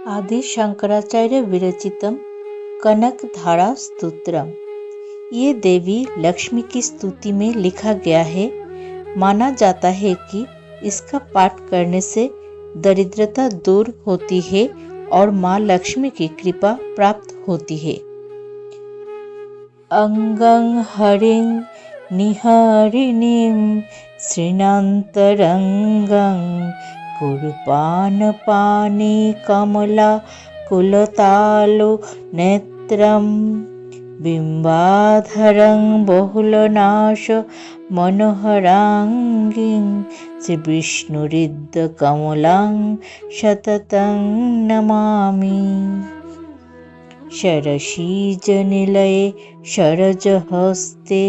आदि शंकराचार्य विरचितम कनक धारा स्तोत्रम। ये देवी लक्ष्मी की स्तुति में लिखा गया है। माना जाता है कि इसका पाठ करने से दरिद्रता दूर होती है और माँ लक्ष्मी की कृपा प्राप्त होती है। अंगं हरिं निहरिणीं श्रीनान्तरंगं कुरुपानपानि कमला कुलतालु नेत्रं बिम्बाधरं बहुलनाश मनोहरांगीं श्रीविष्णुरिद्धकमलां सततं नमामि। शरसीजनिलये शरजहस्ते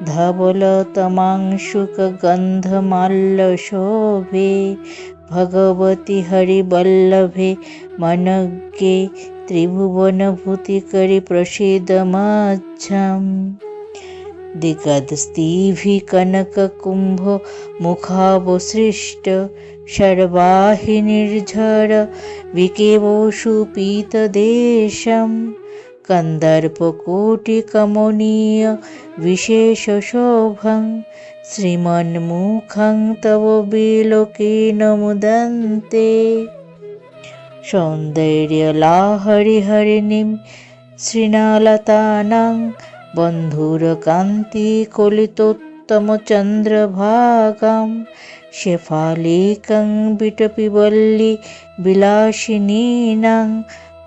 धवलतमांशुकगन्धमाल्यशोभे भगवति हरिवल्लभे मनज्ञे त्रिभुवनभूतिकरि प्रसीद मह्यम्। दिगदस्तिभिः कनककुम्भ मुखावसृष्ट शर्वाहिनिर्झर विकेवोषु पीतदेशं कन्दर्पकोटिकमनीय विशेषशोभं श्रीमन्मुखं तव विलोकेन मुदन्ते। सौन्दर्यलाहरिहरिणीं श्रीनालतानां बन्धुरकान्तिकलितोत्तमचन्द्रभागां शेफालिकं विटपिवल्ली विलासिनीनां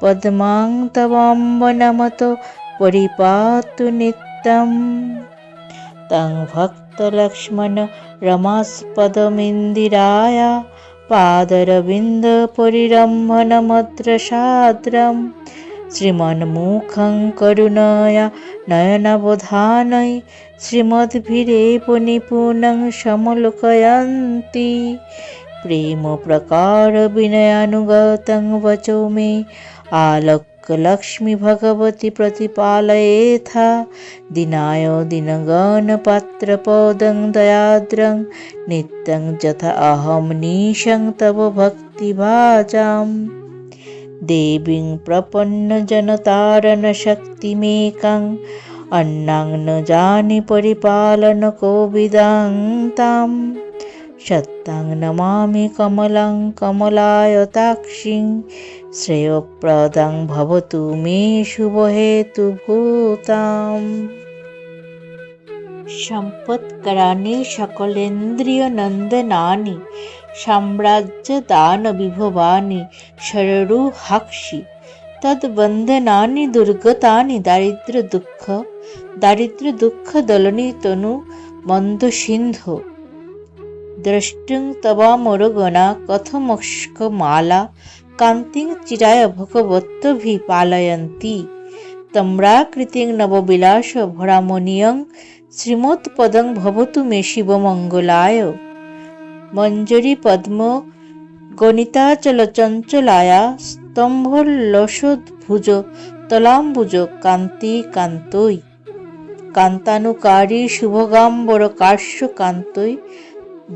पद्मां तवाम्बनमतो परिपातु नित्यम्। तं भक्तलक्ष्मण रमास्पदमिन्दिराया पादरविन्दपरिरम्भनमद्रसाद्रं श्रीमन्मुखं करुणया नयनावधानै श्रीमद्भिरेव निपुणं समलोकयन्ति। प्रेम प्रकार विनयानुगतं वचो मे आलोक्य लक्ष्मी भगवती प्रतिपालयेथा। दीनाय दीनगणपात्रपदं दयाद्रं नित्यं यथा अहं निशं तव भक्तिभाजाम्। देवीं प्रपन्नजनतारणशक्तिमेकां अन्नां न जाने परिपालन कोविदां ताम्। सत्तां नमामि कमलां कमलायताक्षीं श्रेयोप्रदां भवतु मे शुभहेतुभूताम्। सम्पत्कराणि सकलेन्द्रियनन्दनानि साम्राज्यदानविभवानि शररूहाक्षि तद्वन्दनानि दुर्गतानि दारिद्र्यदुःखदलनितनु मन्दसिन्धो। द्रष्टुं तवामरगणा कथमस्कमाला कान्तिं चिराय भगवत्यभिः पालयन्ति। तम्राकृतिं नवविलास भरामणीयं श्रीमत्पदं भवतु मे शिवमङ्गलाय। मञ्जरी पद्म गणिताचलचञ्चलाया स्तम्भलसद्भुज तलाम्बुज कान्ति कान्तै। कान्तानुकारी शुभगाम्बर काश्यकान्तै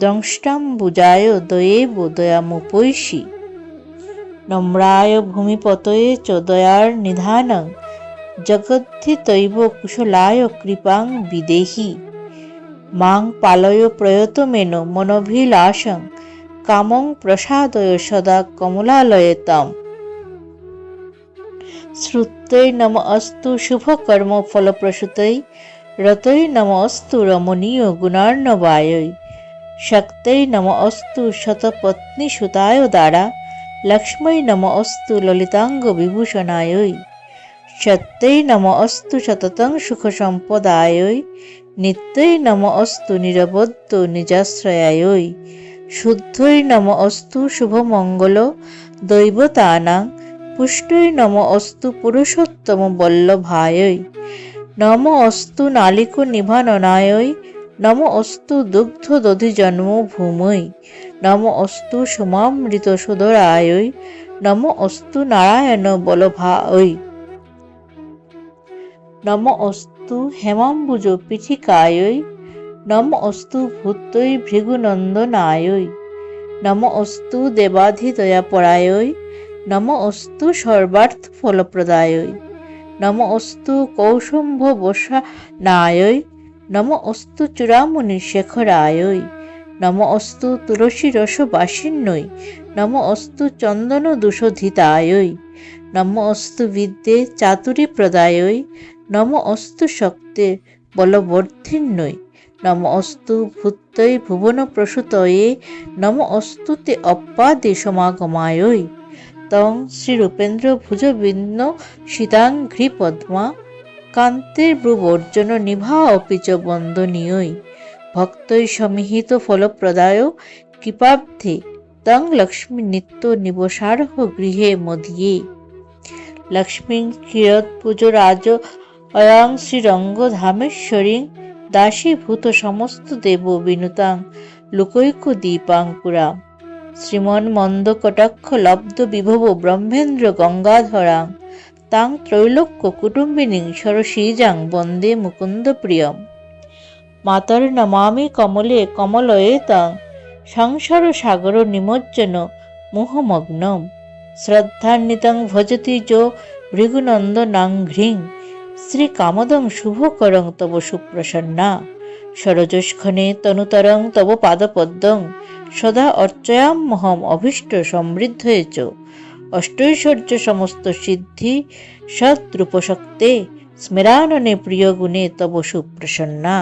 दंष्टाम्बुजाय दयेव दयामुपैषि। नम्राय भूमिपतये च दयार्निधानं जगद्धितैव कुशलाय कृपां विदेहि। मां पालय प्रयतमेन मनोभिलाषं कामं प्रसादय सदा कमलालये तम्। श्रुत्यै नमोऽस्तु शुभकर्मफलप्रसूत्यै रतै नमोऽस्तु रमणीय गुणार्णवायै। शक्त्यै नमोऽस्तु शतपत्नीसुताय दारा लक्ष्म्यै नमोऽस्तु ललिताङ्गविभूषणायै। सत्यै नमोऽस्तु सततं सुखसम्पदायै नित्यै नमोऽस्तु निरवध्य निजाश्रयायै। शुद्ध्यै नमोऽस्तु शुभमङ्गल दैवतानां पुष्ट्यै नमोऽस्तु पुरुषोत्तमवल्लभायै। नमोऽस्तु नालिकोनिभाननायै नमोऽस्तु दुग्धदधिजन्मभूमै। नमोऽस्तु सोमामृतसोदरायै नमोऽस्तु नारायणवल्लभायै। नमोऽस्तु हेमाम्बुजपीठिकायै नमोऽस्तु भूत्यै भृगुनन्दनायै। नमोऽस्तु देवाधिदयापरायै নমো অস্তু সর্বার্থ ফলপ্রদায়ৈ, নমো অস্তু কৌশুম্ভ বসানায়ৈ, নমো অস্তু চূড়ামণি শেখরায়ৈ, নমো অস্তু তুলসী রস বাসিন্যৈ, নমো অস্তু চন্দন দুশোধিতায়ৈ, নমো অস্তু বিদ্যে চাতুরী প্রদায়ৈ, নমো অস্তু শক্তে বলবর্ধিন্যৈ, নমো অস্তু ভূত্যৈ ভুবন প্রসূতয়ে, নমো অস্তু তে অপ্পাদে সমাগমায়ৈ। তং শ্রীরূপেন্দ্র ভুজবিন্দ শীতাঙ্ঘ্রি পদ্মা কান্তের ব্রুবর্জন নিভা অপিচ বন্দনীয়ৈ, ভক্তৈ সমীহিত ফলপ্রদায় কৃপাব্ধে তং লক্ষ্মী নিত্য নিবসার্হ গৃহে মদিয়ে। লক্ষ্মীং ক্ষীরোৎপুজো রাজ অয়াং শ্রীরঙ্গ ধামেশ্বরীং দাসীভূত সমস্ত দেব বিনুতাং লোকৈক দীপাঙ্কুরাম, শ্রীমন মন্দ কটাক্ষ লব্ধ বিভব ব্রহ্মেন্দ্র গঙ্গাধরাং তাং ত্রৈলোক্য কুটুম্বিনীং সরসীজাং বন্দে মুকুন্দ প্রিয়ম। মাতর নমামি কমলে কমলয়ে তাং সংসার সাগর নিমজ্জন মোহমগ্নম, শ্রদ্ধান্বিতং ভজতি যো ভৃগুনন্দনাং শ্রীকামদং শুভকরং তব সুপ্রসন্না, সরজস্খনে তনুতরং তব পাদপদ্মং সদা অর্চয়াম্যহম অভীষ্ট সমৃদ্ধয়ে চ, অষ্টৈশ্বর্য সমস্ত সিদ্ধি সদ্রূপশক্তে স্মেরাননে প্রিয় গুণে তব সুপ্রসন্না।